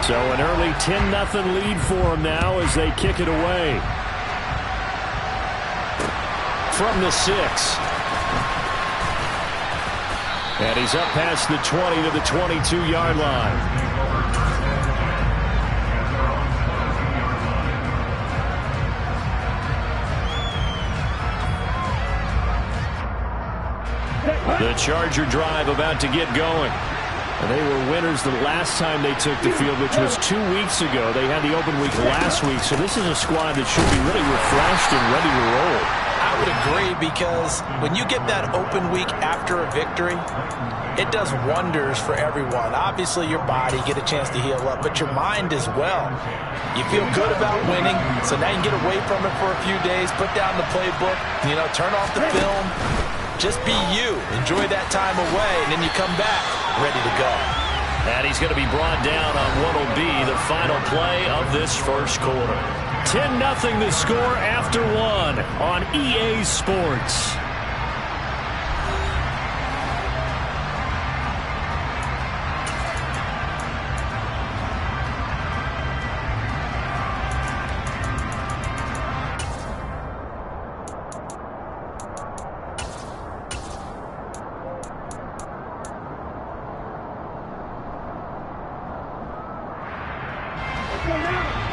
So an early 10-0 lead for them now as they kick it away. From the 6. And he's up past the 20 to the 22-yard line. The Charger drive about to get going. And they were winners the last time they took the field, which was 2 weeks ago. They had the open week last week, so this is a squad that should be really refreshed and ready to roll. I would agree, because when you get that open week after a victory, it does wonders for everyone. Obviously, your body, get a chance to heal up, but your mind as well. You feel good about winning, so now you can get away from it for a few days, put down the playbook, turn off the film. Just be you. Enjoy that time away, and then you come back ready to go. And he's going to be brought down on what will be the final play of this first quarter. 10-0 the score after 1 on EA Sports.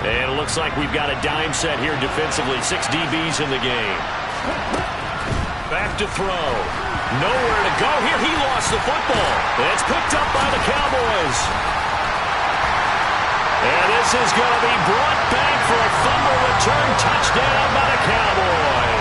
And it looks like we've got a dime set here defensively. 6 DBs in the game. Back to throw. Nowhere to go here. He lost the football. It's picked up by the Cowboys. And this is going to be brought back for a fumble return touchdown by the Cowboys.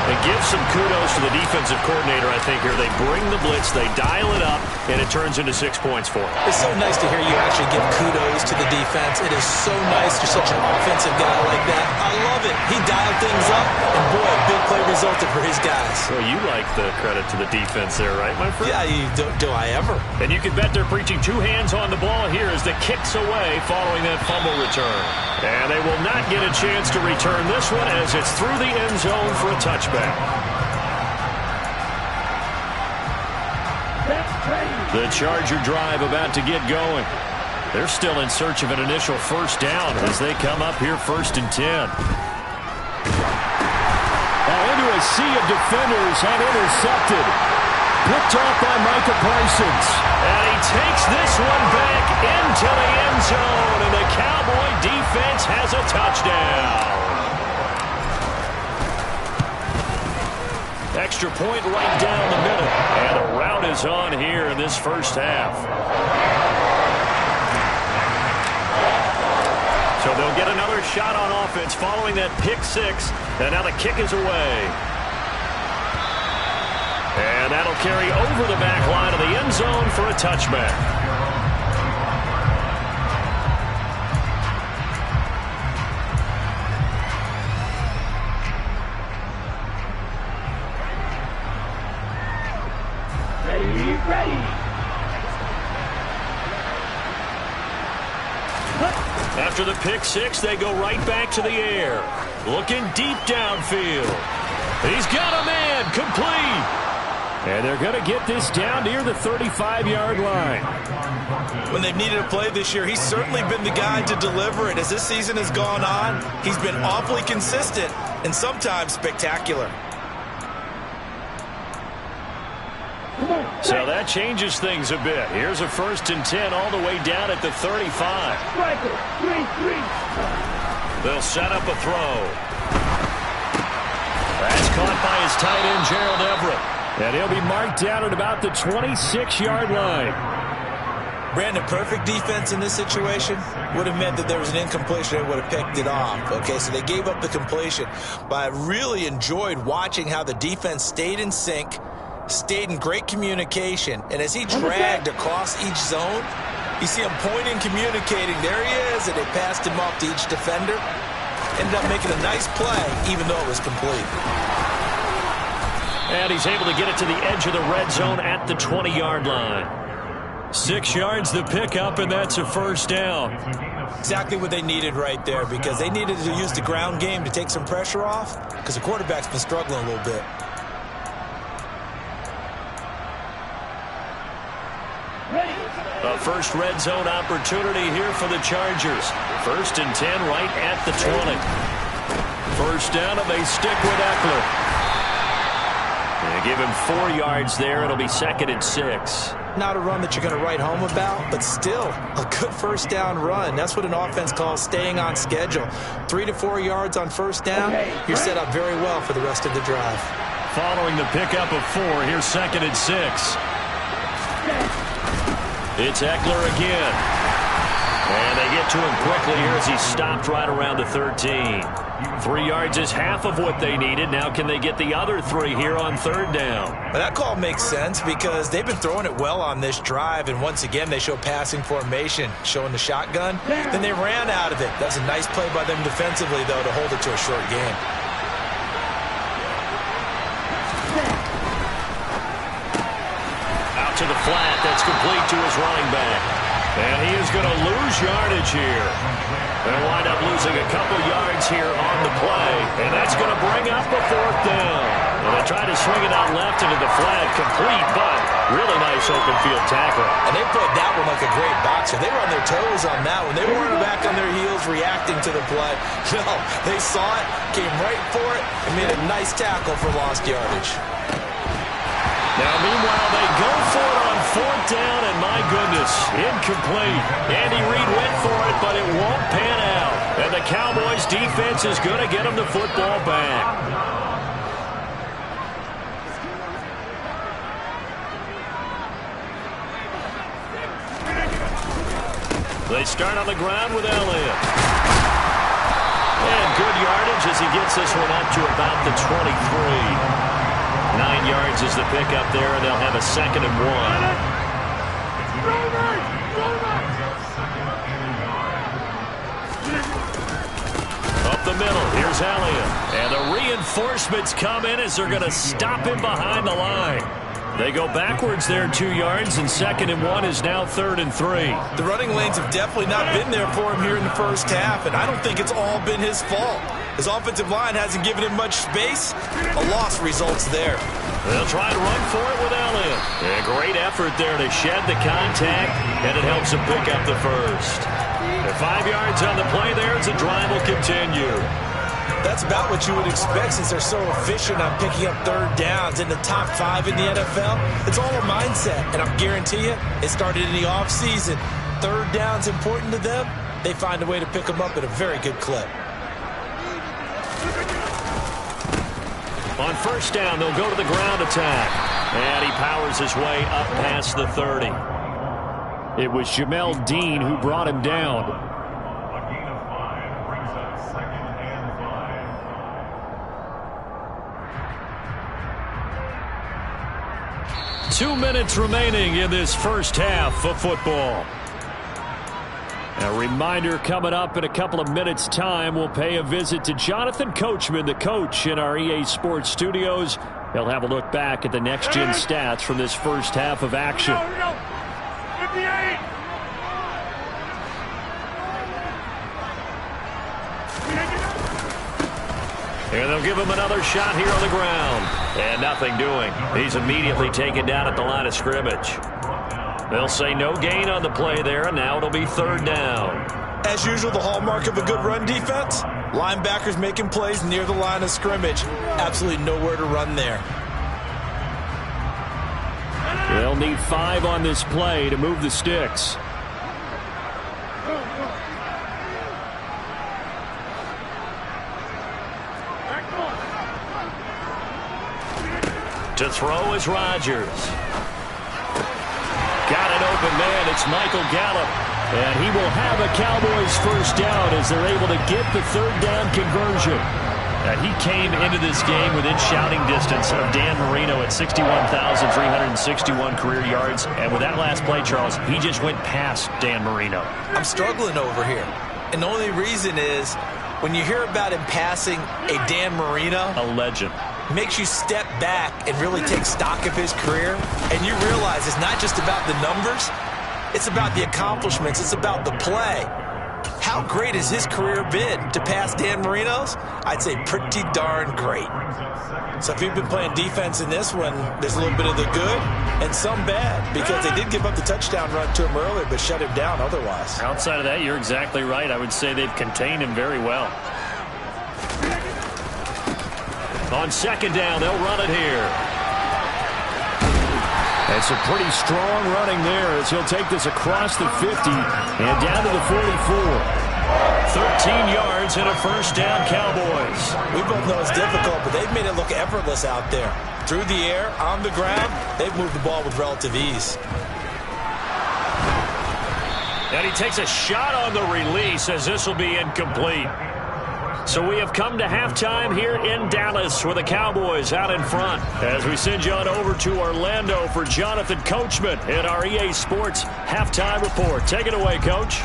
It gives some kudos to the defensive coordinator, I think, here. They bring the blitz, they dial it up, and it turns into 6 points for them. It's so nice to hear you actually give kudos to the defense. It is so nice. You're such an offensive guy like that. I love it. He dialed things up, and boy, a big play resulted for his guys. Well, you like the credit to the defense there, right, my friend? Yeah, do I ever? And you can bet they're preaching 2 hands on the ball here as the kick's away following that fumble return. And they will not get a chance to return this one as it's through the end zone for a touchback. The Charger drive about to get going. They're still in search of an initial first down as they come up here 1st and 10. Into a sea of defenders and intercepted. Picked off by Micah Parsons. And he takes this one back into the end zone. And the Cowboy defense has a touchdown. Extra point right down the middle. And a rout is on here in this first half. So they'll get another shot on offense following that pick 6. And now the kick is away. And that'll carry over the back line of the end zone for a touchback. Ready. After the pick 6, they go right back to the air. Looking deep downfield. He's got a man, complete. And they're going to get this down near the 35-yard line. When they've needed a play this year, he's certainly been the guy to deliver it. As this season has gone on, he's been awfully consistent and sometimes spectacular. So that changes things a bit. Here's a 1st and 10 all the way down at the 35. They'll set up a throw. That's caught by his tight end, Gerald Everett. And he'll be marked down at about the 26-yard line. Brandon, perfect defense in this situation would have meant that there was an incompletion and would have picked it off. Okay, so they gave up the completion. But I really enjoyed watching how the defense stayed in sync, stayed in great communication, and as he dragged across each zone, you see him pointing, communicating. There he is, and they passed him off to each defender. Ended up making a nice play, even though it was complete. And he's able to get it to the edge of the red zone at the 20-yard line. 6 yards the pickup, and that's a first down. Exactly what they needed right there, because they needed to use the ground game to take some pressure off, because the quarterback's been struggling a little bit. A first red zone opportunity here for the Chargers. 1st and 10 right at the 20. First down, and they stick with Eckler. They give him 4 yards there. It'll be 2nd and 6. Not a run that you're going to write home about, but still a good first down run. That's what an offense calls staying on schedule. 3 to 4 yards on first down, you're set up very well for the rest of the drive. Following the pickup of 4, here's 2nd and 6. It's Eckler again. And they get to him quickly here as he's stopped right around the 13. 3 yards is half of what they needed. Now can they get the other 3 here on 3rd down? Well, that call makes sense because they've been throwing it well on this drive, and once again they show passing formation, showing the shotgun. Then they ran out of it. That's a nice play by them defensively, though, to hold it to a short game. Out to the flat. That's complete to his running back. And he is going to lose yardage here. They'll wind up losing a couple yards here on the play. And that's going to bring up a 4th down. And they try to swing it out left into the flat. Complete, but really nice open field tackle. And they played that one like a great boxer. They were on their toes on that one. They weren't back on their heels reacting to the play. No, they saw it, came right for it, and made a nice tackle for lost yardage. Now, meanwhile, they go for it on 4th down, and my goodness, incomplete. Andy Reid went for it, but it won't pan out. And the Cowboys' defense is going to get them the football back. They start on the ground with Elliott. And good yardage as he gets this one up to about the 23. 9 yards is the pickup there, and they'll have a 2nd and 1. Up the middle, here's Elliott. And the reinforcements come in as they're going to stop him behind the line. They go backwards there 2 yards, and 2nd and 1 is now 3rd and 3. The running lanes have definitely not been there for him here in the first half, and I don't think it's all been his fault. His offensive line hasn't given him much space. A loss results there. They'll try to run for it with Elliott. A great effort there to shed the contact, and it helps him pick up the first. They're 5 yards on the play there as the drive will continue. That's about what you would expect since they're so efficient on picking up 3rd downs in the top 5 in the NFL. It's all a mindset, and I guarantee you it started in the offseason. 3rd down's important to them. They find a way to pick them up at a very good clip. On 1st down, they'll go to the ground attack. And he powers his way up past the 30. It was Jamel Dean who brought him down. A gain of 5 brings up 2nd and 5. 2 minutes remaining in this first half of football. A reminder coming up in a couple of minutes' time. We'll pay a visit to Jonathan Coachman, the coach in our EA Sports studios. He'll have a look back at the next-gen stats from this first half of action. Here we go. 58. And they'll give him another shot here on the ground. And nothing doing. He's immediately taken down at the line of scrimmage. They'll say no gain on the play there, and now it'll be 3rd down. As usual, the hallmark of a good run defense, linebackers making plays near the line of scrimmage. Absolutely nowhere to run there. They'll need 5 on this play to move the sticks. To throw is Rodgers. Got an open man. It's Michael Gallup. And he will have a Cowboys first down as they're able to get the 3rd down conversion. He came into this game within shouting distance of Dan Marino at 61,361 career yards. And with that last play, Charles, he just went past Dan Marino. I'm struggling over here. And the only reason is when you hear about him passing a Dan Marino, a legend, makes you step back and really take stock of his career, and you realize it's not just about the numbers, it's about the accomplishments, it's about the play. How how great has his career been to pass Dan Marino's? I'd say pretty darn great. So if you've been playing defense in this one, there's a little bit of the good and some bad, because they did give up the touchdown run to him earlier, but shut him down otherwise. Outside of that, you're exactly right. I would say they've contained him very well. On second down, they'll run it here. And some pretty strong running there as he'll take this across the 50 and down to the 44. 13 yards and a first down, Cowboys. We both know it's difficult, but they've made it look effortless out there. Through the air, on the ground, they've moved the ball with relative ease. And he takes a shot on the release as this will be incomplete. So we have come to halftime here in Dallas with the Cowboys out in front as we send you on over to Orlando for Jonathan Coachman in our EA Sports Halftime Report. Take it away, Coach.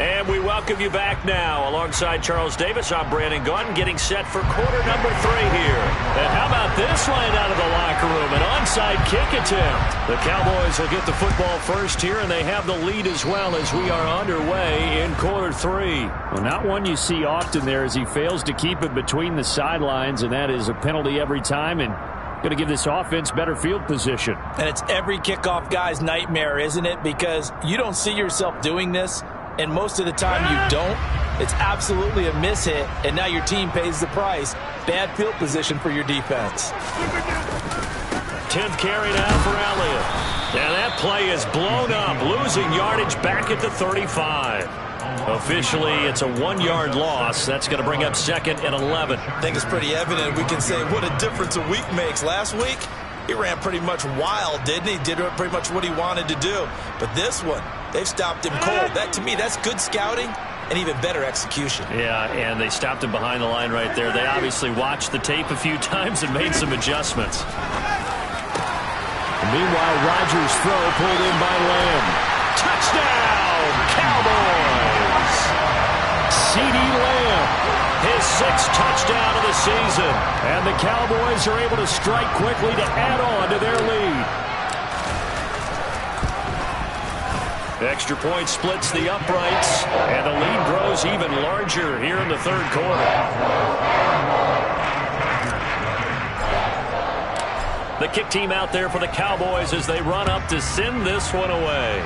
And we welcome you back now. Alongside Charles Davis, I'm Brandon Gaudin, getting set for quarter number 3 here. And how about this line out of the locker room? An onside kick attempt. The Cowboys will get the football first here, and they have the lead as well as we are underway in quarter 3. Well, not one you see often there as he fails to keep it between the sidelines, and that is a penalty every time, and going to give this offense better field position. And it's every kickoff guy's nightmare, isn't it? Because you don't see yourself doing this, and most of the time you don't. It's absolutely a mishit, and now your team pays the price. Bad field position for your defense. 10th carry now for Elliott. And that play is blown up, losing yardage back at the 35. Officially, it's a 1-yard loss. That's going to bring up second and 11. I think it's pretty evident. We can say what a difference a week makes. Last week, he ran pretty much wild, didn't he? Did pretty much what he wanted to do. But this one, they've stopped him cold. That, to me, that's good scouting and even better execution. Yeah, and they stopped him behind the line right there. They obviously watched the tape a few times and made some adjustments. And meanwhile, Rodgers' throw pulled in by Lamb. Touchdown, Cowboys! CeeDee Lamb. His 6th touchdown of the season. And the Cowboys are able to strike quickly to add on to their lead. Extra point splits the uprights. And the lead grows even larger here in the third quarter. The kick team out there for the Cowboys as they run up to send this one away.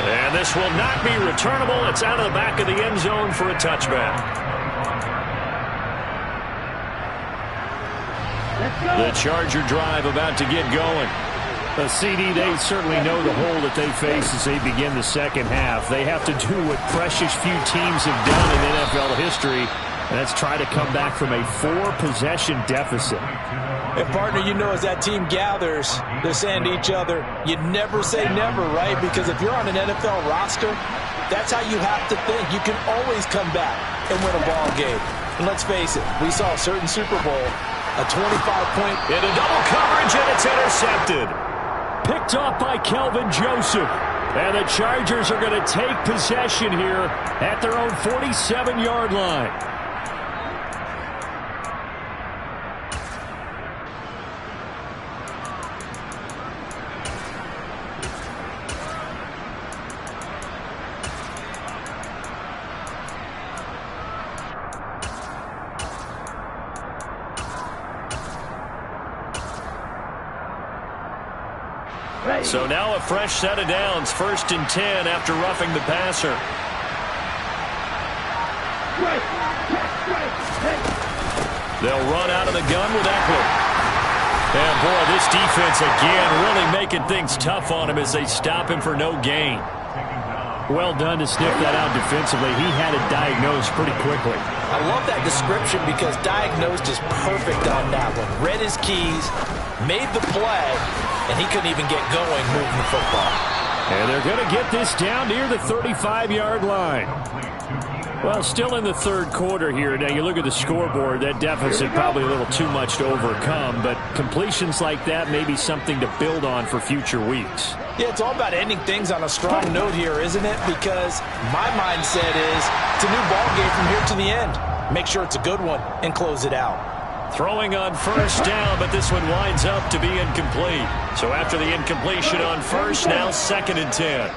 And this will not be returnable. It's out of the back of the end zone for a touchback. The Charger drive about to get going. CD, they certainly know the hole that they face as they begin the second half. They have to do what precious few teams have done in NFL history, and that's try to come back from a 4-possession deficit. And, partner, you know as that team gathers, they're saying to each other, you never say never, right? Because if you're on an NFL roster, that's how you have to think. You can always come back and win a ball game. And let's face it, we saw a certain Super Bowl, a 25-point. Into double coverage, and it's intercepted. Picked off by Kelvin Joseph. And the Chargers are going to take possession here at their own 47-yard line. So now a fresh set of downs, 1st and 10 after roughing the passer. They'll run out of the gun with Eckler. And boy, this defense again really making things tough on him as they stop him for no gain. Well done to sniff that out defensively. He had it diagnosed pretty quickly. I love that description because diagnosed is perfect on that one. Read his keys, made the play, and he couldn't even get going moving the football. And they're going to get this down near the 35-yard line. Well, still in the third quarter here. Now, you look at the scoreboard, that deficit probably a little too much to overcome, but completions like that may be something to build on for future weeks. Yeah, it's all about ending things on a strong note here, isn't it? Because my mindset is it's a new ball game from here to the end. Make sure it's a good one and close it out. Throwing on first down, but this one winds up to be incomplete. So after the incompletion on first, now 2nd and 10.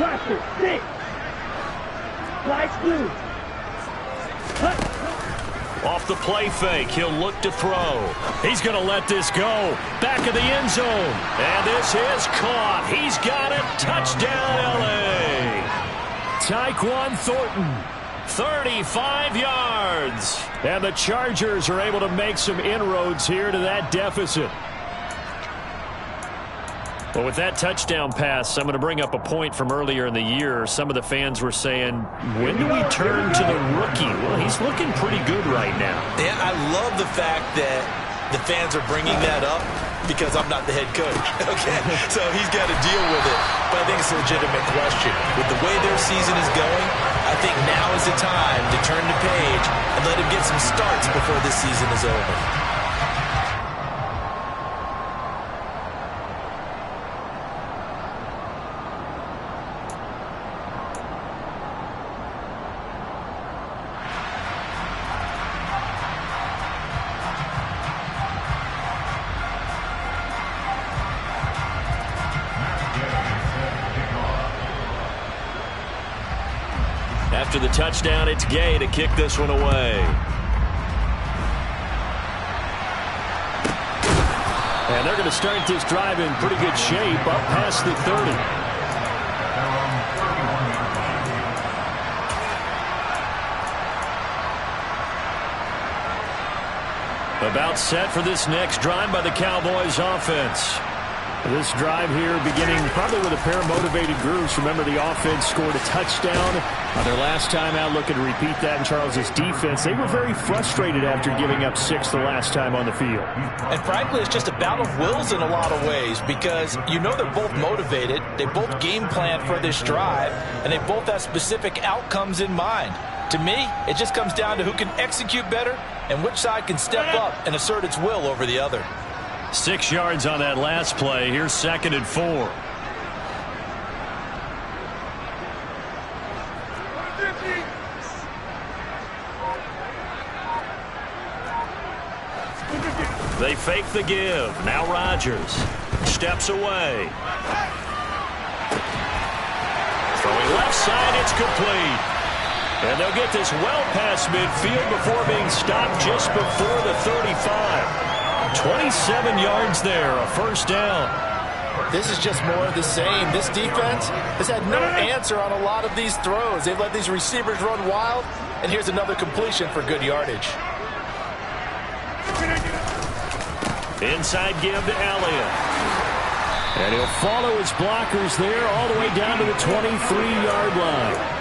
Rusher, 6. Flash blue. Off the play fake, he'll look to throw. He's going to let this go. Back of the end zone. And this is caught. He's got it. Touchdown, L.A. Tyquan Thornton, 35 yards. And the Chargers are able to make some inroads here to that deficit. Well, with that touchdown pass, I'm going to bring up a point from earlier in the year. Some of the fans were saying, when do we turn to the rookie? Well, he's looking pretty good right now. Yeah, I love the fact that the fans are bringing that up because I'm not the head coach. Okay, so he's got to deal with it. But I think it's a legitimate question. With the way their season is going, I think now is the time to turn the page and let him get some starts before this season is over. After the touchdown, it's Gay to kick this one away. And they're going to start this drive in pretty good shape up past the 30. About set for this next drive by the Cowboys offense. This drive here beginning probably with a pair of motivated groups. Remember, the offense scored a touchdown on their last time out. Looking to repeat that in Charles's defense. They were very frustrated after giving up 6 the last time on the field. And frankly, it's just a battle of wills in a lot of ways because you know they're both motivated. They both game plan for this drive, and they both have specific outcomes in mind. To me, it just comes down to who can execute better and which side can step up and assert its will over the other. 6 yards on that last play. Here's 2nd and 4. They fake the give. Now Rodgers steps away. Throwing left side, it's complete. And they'll get this well past midfield before being stopped just before the 35. 27 yards there, a first down. This is just more of the same. This defense has had no answer on a lot of these throws. They've let these receivers run wild, and here's another completion for good yardage. Inside give to Elliott. And he'll follow his blockers there all the way down to the 23-yard line.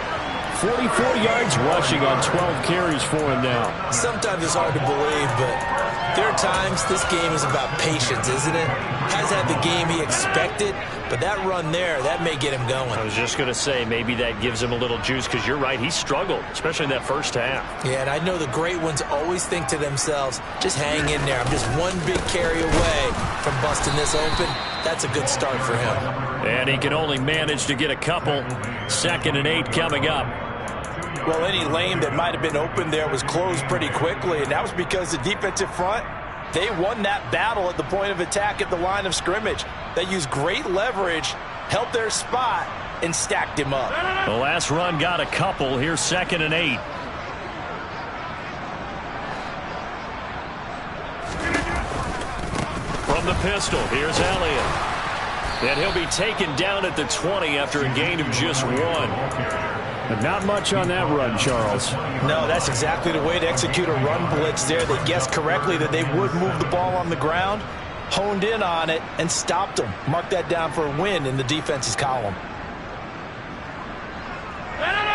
44 yards rushing on 12 carries for him now. Sometimes it's hard to believe, but there are times this game is about patience, isn't it? Has had the game he expected, but that run there, that may get him going. I was just going to say, maybe that gives him a little juice, because you're right, he struggled, especially in that first half. Yeah, and I know the great ones always think to themselves, just hang in there. I'm just one big carry away from busting this open. That's a good start for him. And he can only manage to get a couple. 2nd and 8 coming up. Well, any lane that might have been open there was closed pretty quickly, and that was because the defensive front, they won that battle at the point of attack at the line of scrimmage. They used great leverage, held their spot, and stacked him up. The last run got a couple. Here's 2nd and 8. From the pistol, here's Elliott. And he'll be taken down at the 20 after a gain of just 1. But not much on that run, Charles. No, that's exactly the way to execute a run blitz there. They guessed correctly that they would move the ball on the ground, honed in on it, and stopped them. Mark that down for a win in the defense's column.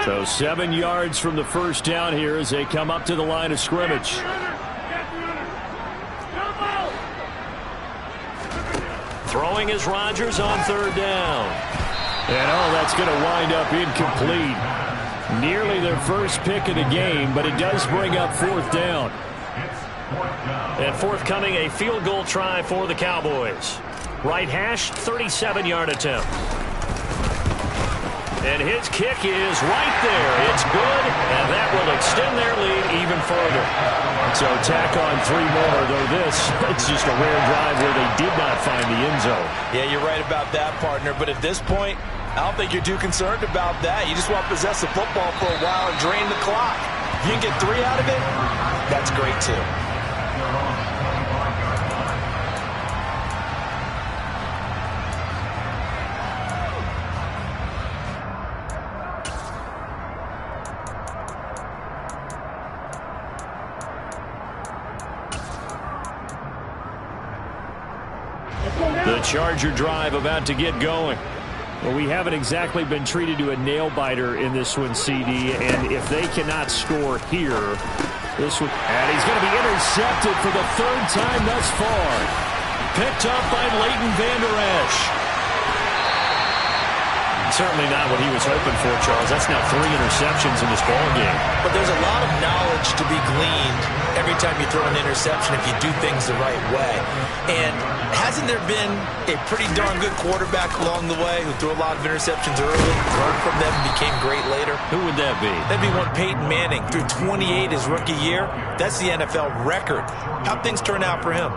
So 7 yards from the first down here as they come up to the line of scrimmage. Throwing is Rodgers on 3rd down. And that's going to wind up incomplete. Nearly their first pick of the game, but it does bring up 4th down. And forthcoming, a field goal try for the Cowboys. Right hash, 37-yard attempt. And his kick is right there. It's good, and that will extend their lead even further. So tack on 3 more, though it's just a rare drive where they did not find the end zone. Yeah, you're right about that, partner. But at this point, I don't think you're too concerned about that. You just want to possess the football for a while and drain the clock. If you can get 3 out of it, that's great too. The Charger drive about to get going. Well, we haven't exactly been treated to a nail-biter in this one, CD, and if they cannot score here, this would... And he's going to be intercepted for the 3rd time thus far. Picked up by Leighton Vander Esch. Certainly not what he was hoping for, Charles. That's now 3 interceptions in this ballgame. But there's a lot of knowledge to be gleaned every time you throw an interception if you do things the right way. And hasn't there been a pretty darn good quarterback along the way who threw a lot of interceptions early, learned from them, and became great later? Who would that be? That'd be one Peyton Manning. Threw 28 his rookie year. That's the NFL record. How'd things turn out for him?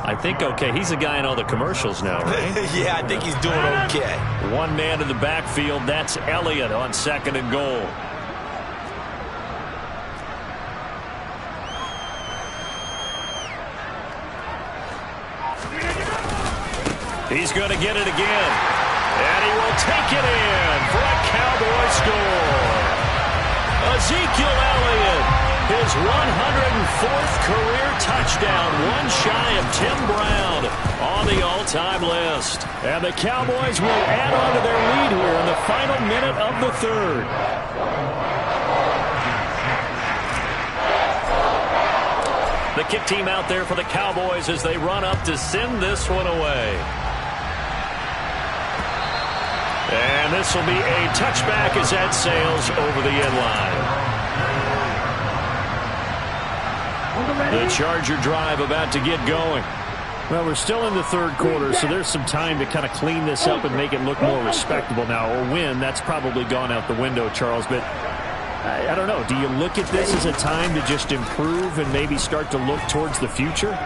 I think okay. He's the guy in all the commercials now, right? Yeah, I think he's doing okay. 1 man in the backfield. That's Elliott on 2nd and goal. He's going to get it again. And he will take it in for a Cowboy score. Ezekiel Elliott. His 104th career touchdown, 1 shy of Tim Brown on the all-time list. And the Cowboys will add on to their lead here in the final minute of the 3rd. The kick team out there for the Cowboys as they run up to send this one away. And this will be a touchback as that sails over the end line. The Charger drive about to get going. Well, we're still in the 3rd quarter, so there's some time to kind of clean this up and make it look more respectable now. Or win, that's probably gone out the window, Charles. But I don't know. Do you look at this as a time to just improve and maybe start to look towards the future?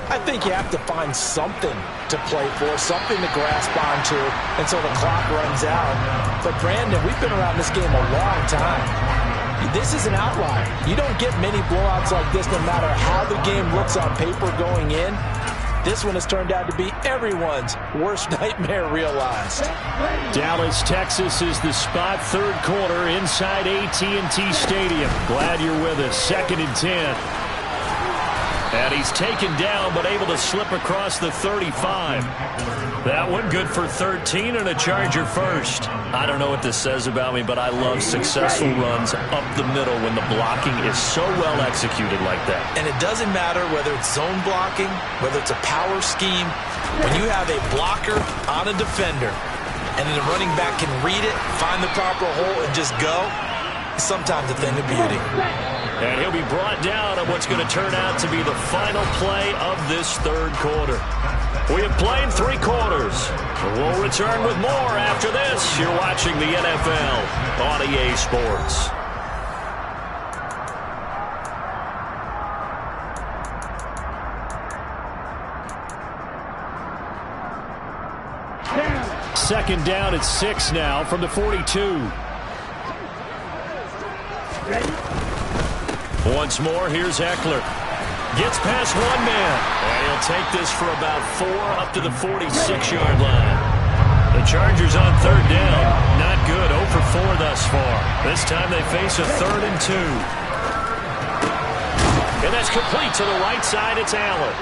I think you have to find something to play for, something to grasp onto until the clock runs out. But, Brandon, we've been around this game a long time. This is an outlier. You don't get many blowouts like this no matter how the game looks on paper going in. This one has turned out to be everyone's worst nightmare realized. Dallas, Texas is the spot. 3rd quarter inside AT&T Stadium. Glad you're with us. 2nd and 10. And he's taken down but able to slip across the 35. That one good for 13 and a Charger first. I don't know what this says about me, but I love successful runs up the middle when the blocking is so well executed like that. And it doesn't matter whether it's zone blocking, whether it's a power scheme. When you have a blocker on a defender and then the running back can read it, find the proper hole, and just go, it's sometimes a thing of beauty. And he'll be brought down on what's going to turn out to be the final play of this 3rd quarter. We have played 3 quarters. We'll return with more after this. You're watching the NFL on EA Sports. Second down at 6 now from the 42. Once more, here's Eckler. Gets past 1 man. And he'll take this for about 4 up to the 46-yard line. The Chargers on 3rd down. Not good. 0 for 4 thus far. This time they face a 3rd and 2. And that's complete to the right side. It's Allen.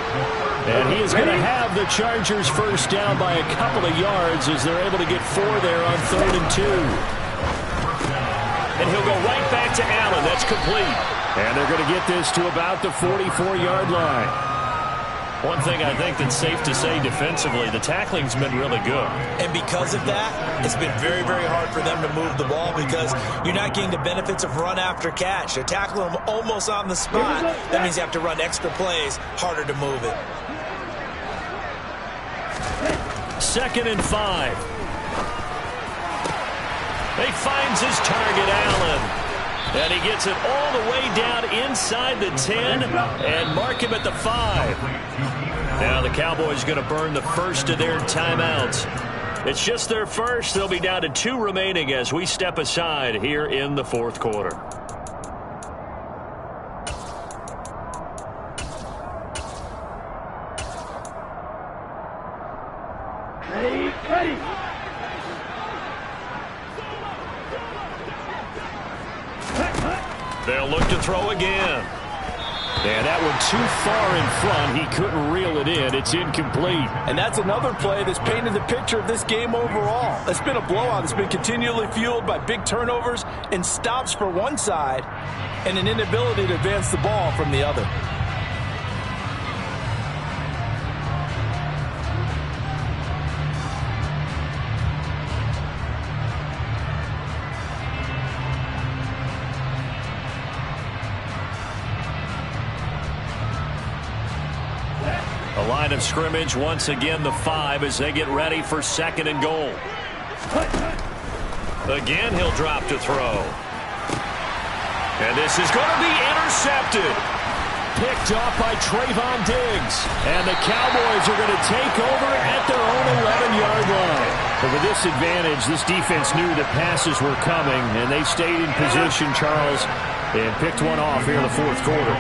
And he is going to have the Chargers first down by a couple of yards as they're able to get 4 there on 3rd and 2. And he'll go right back to Allen. That's complete. And they're going to get this to about the 44-yard line. One thing I think that's safe to say defensively, the tackling's been really good. And because of that, it's been very, very hard for them to move the ball because you're not getting the benefits of run after catch. They tackle them almost on the spot. That means you have to run extra plays, harder to move it. 2nd and 5. He finds his target, Allen. And he gets it all the way down inside the 10 and mark him at the 5. Now the Cowboys going to burn the first of their timeouts. It's just their first. They'll be down to 2 remaining as we step aside here in the fourth quarter. Ready. They'll look to throw again. And that one too far in front. He couldn't reel it in. It's incomplete. And that's another play that's painted the picture of this game overall. It's been a blowout. It's been continually fueled by big turnovers and stops for one side and an inability to advance the ball from the other. A line of scrimmage once again, the 5 as they get ready for 2nd and goal. Again, he'll drop to throw. And this is going to be intercepted. Picked off by Trayvon Diggs. And the Cowboys are going to take over at their own 11-yard line. But with this advantage, this defense knew that passes were coming, and they stayed in position, Charles, and picked one off here in the fourth quarter.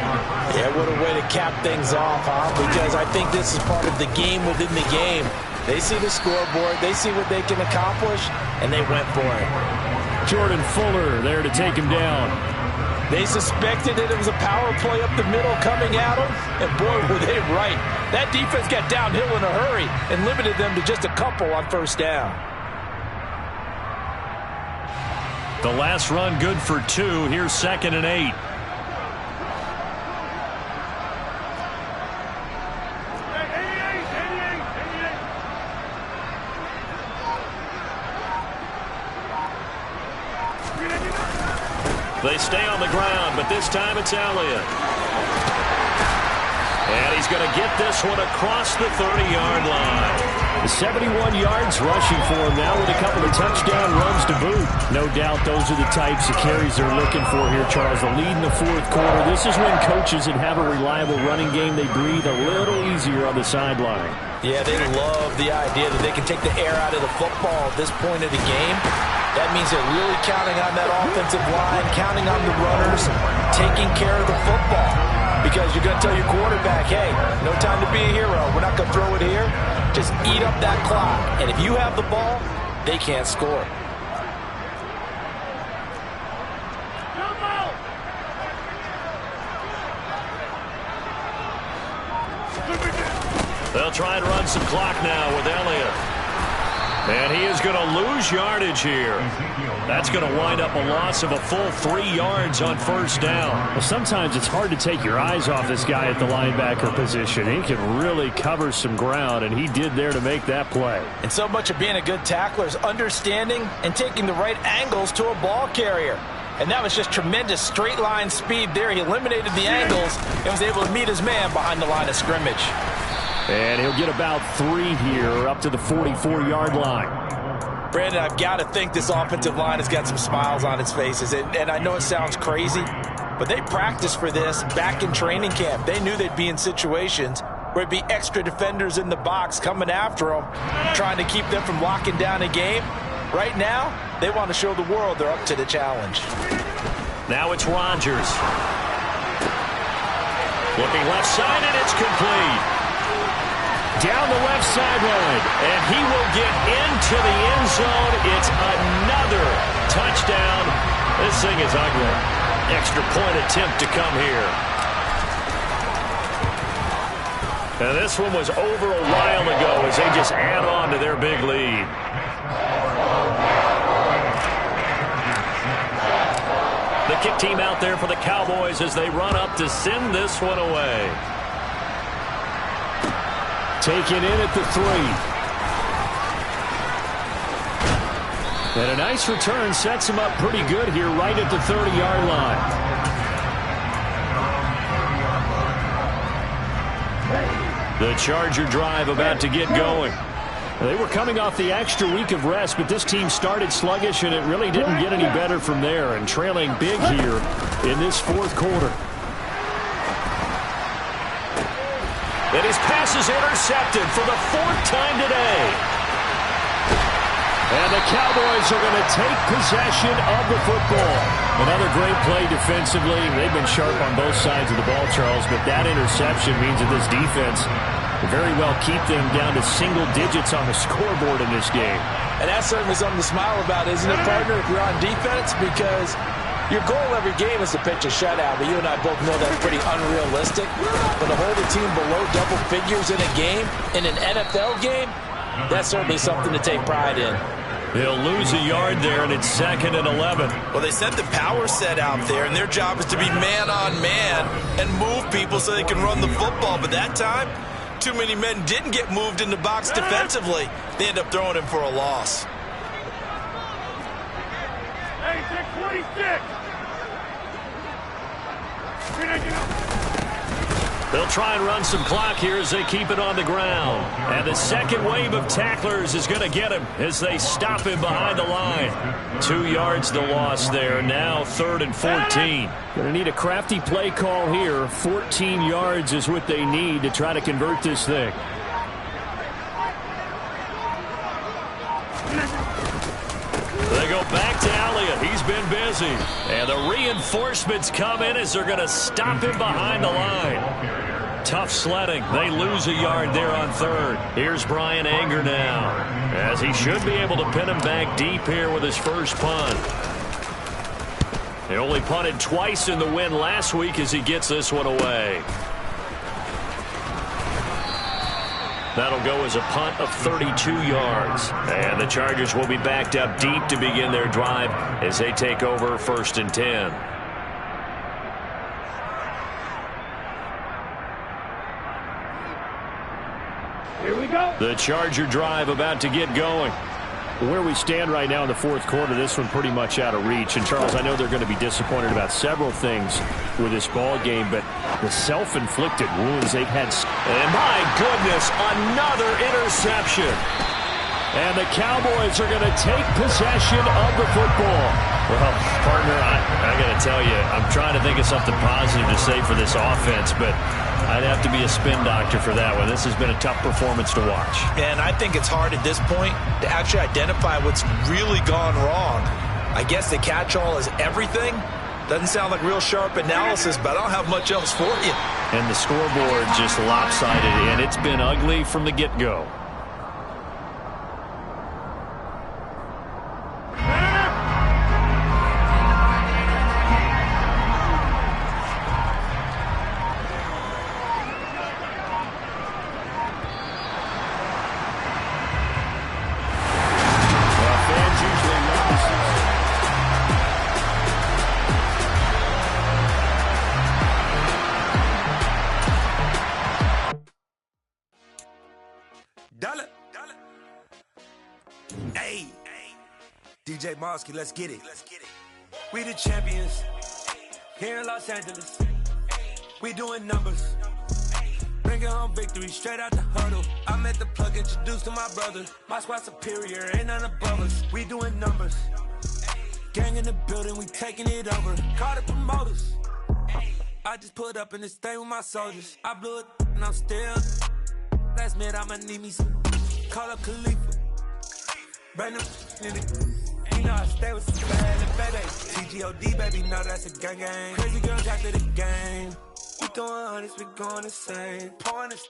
Yeah, what a way to cap things off, huh? Because I think this is part of the game within the game. They see the scoreboard, they see what they can accomplish, and they went for it. Jordan Fuller there to take him down. They suspected that it was a power play up the middle coming at them, and boy, were they right. That defense got downhill in a hurry and limited them to just a couple on first down. The last run good for 2. Here's 2nd and 8. They stay on the ground, but this time it's Elliott. And he's going to get this one across the 30-yard line. 71 yards rushing for him now with a couple of touchdown runs to boot. No doubt those are the types of carries they're looking for here, Charles. The lead in the fourth quarter. This is when coaches that have a reliable running game, they breathe a little easier on the sideline. Yeah, they love the idea that they can take the air out of the football at this point of the game. That means they're really counting on that offensive line, counting on the runners, taking care of the football. Because you're going to tell your quarterback, hey, no time to be a hero. We're not going to throw it here. Just eat up that clock. And if you have the ball, they can't score. They'll try and run some clock now with Elliott. And he is going to lose yardage here. That's going to wind up a loss of a full 3 yards on first down. Well, sometimes it's hard to take your eyes off this guy at the linebacker position. He can really cover some ground, and he did there to make that play. And so much of being a good tackler is understanding and taking the right angles to a ball carrier. And that was just tremendous straight line speed there. He eliminated the angles and was able to meet his man behind the line of scrimmage. And he'll get about 3 here up to the 44-yard line. Brandon, I've got to think this offensive line has got some smiles on its faces. And I know it sounds crazy, but they practiced for this back in training camp. They knew they'd be in situations where it'd be extra defenders in the box coming after them, trying to keep them from locking down a game. Right now, they want to show the world they're up to the challenge. Now it's Rodgers. Looking left side, and it's complete. Down the left sideline, and he will get into the end zone. It's another touchdown. This thing is ugly. Extra point attempt to come here. And this one was over a while ago as they just add on to their big lead. The kick team out there for the Cowboys as they run up to send this one away. Taken in at the 3. And a nice return sets him up pretty good here right at the 30-yard line. The Charger drive about to get going. They were coming off the extra week of rest, but this team started sluggish, and it really didn't get any better from there, and trailing big here in this fourth quarter. And his pass is intercepted for the fourth time today. And the Cowboys are going to take possession of the football. Another great play defensively. They've been sharp on both sides of the ball, Charles, but that interception means that this defense will very well keep them down to single digits on the scoreboard in this game. And that's certainly something to smile about, isn't it, partner, if you're on defense? Because your goal every game is to pitch a shutout, but you and I both know that's pretty unrealistic. But to hold a team below double figures in a game, in an NFL game, that's certainly something to take pride in. They'll lose a yard there, and it's 2nd and 11. Well, they sent the power set out there, and their job is to be man-on-man and move people so they can run the football. But that time, too many men didn't get moved in the box defensively. They end up throwing him for a loss. Hey, 626! They'll try and run some clock here as they keep it on the ground. And the second wave of tacklers is going to get him as they stop him behind the line. 2 yards the loss there. Now 3rd and 14. Going to need a crafty play call here. 14 yards is what they need to try to convert this thing. They go back to Elliott. He's been busy. And the reinforcements come in as they're going to stop him behind the line. Tough sledding. They lose a yard there on 3rd. Here's Brian Anger now, as he should be able to pin him back deep here with his first punt. He only punted twice in the win last week as he gets this one away. That'll go as a punt of 32 yards. And the Chargers will be backed up deep to begin their drive as they take over 1st and 10. Here we go. The Charger drive about to get going. Where we stand right now in the fourth quarter, this one pretty much out of reach. And, Charles, I know they're going to be disappointed about several things with this ball game, but the self-inflicted wounds they've had. And, my goodness, another interception. And the Cowboys are going to take possession of the football. Well, partner, I got to tell you, I'm trying to think of something positive to say for this offense, but I'd have to be a spin doctor for that one. This has been a tough performance to watch. And I think it's hard at this point to actually identify what's really gone wrong. I guess the catch-all is everything. Doesn't sound like real sharp analysis, but I don't have much else for you. And the scoreboard just lopsided, and it's been ugly from the get-go. DJ Mosky, let's get it. We the champions here in Los Angeles. We doing numbers. Bringing home victory straight out the huddle. I met the plug, introduced to my brother. My squad superior, ain't none above us. We doing numbers. Gang in the building, we taking it over. Call the promoters. I just put up in this thing with my soldiers. I blew it and I'm still. Last minute I'ma need me some. Call up Khalifa. Brand new in it. You know I stay with some bad and baby. TGOD, baby, know that's a gang gang. Crazy girls after the game. We throwing hundreds, we going insane. Pouring this.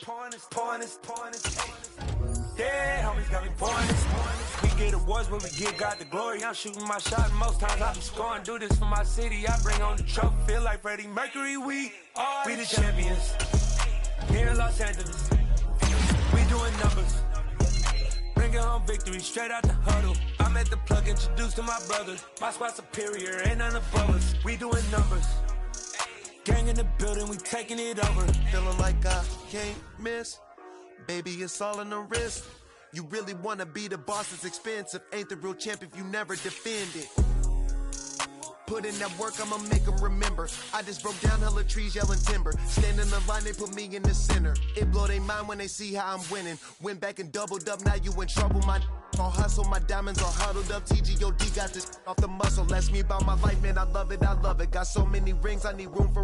Yeah, homies got me pouring this. We get awards when we give God the glory. I'm shooting my shot, most times I be scoring. Do this for my city, I bring on the trophy. Feel like Freddie Mercury, we the champions. Here in Los Angeles, we doing numbers. Bringing home victory straight out the huddle. I met the plug, introduced to my brother. My squad superior, ain't none above us. We doing numbers. Gang in the building, we taking it over. Feeling like I can't miss. Baby, it's all in the wrist. You really wanna be the boss, it's expensive. Ain't the real champ if you never defend it. Put in that work, I'ma make them remember. I just broke down hella trees, yelling timber. Stand in the line, they put me in the center. It blow their mind when they see how I'm winning. Went back and doubled up, now you in trouble. My all hustle, my diamonds all huddled up. TGOD got this off the muscle. Ask me about my life, man, I love it, I love it. Got so many rings, I need room for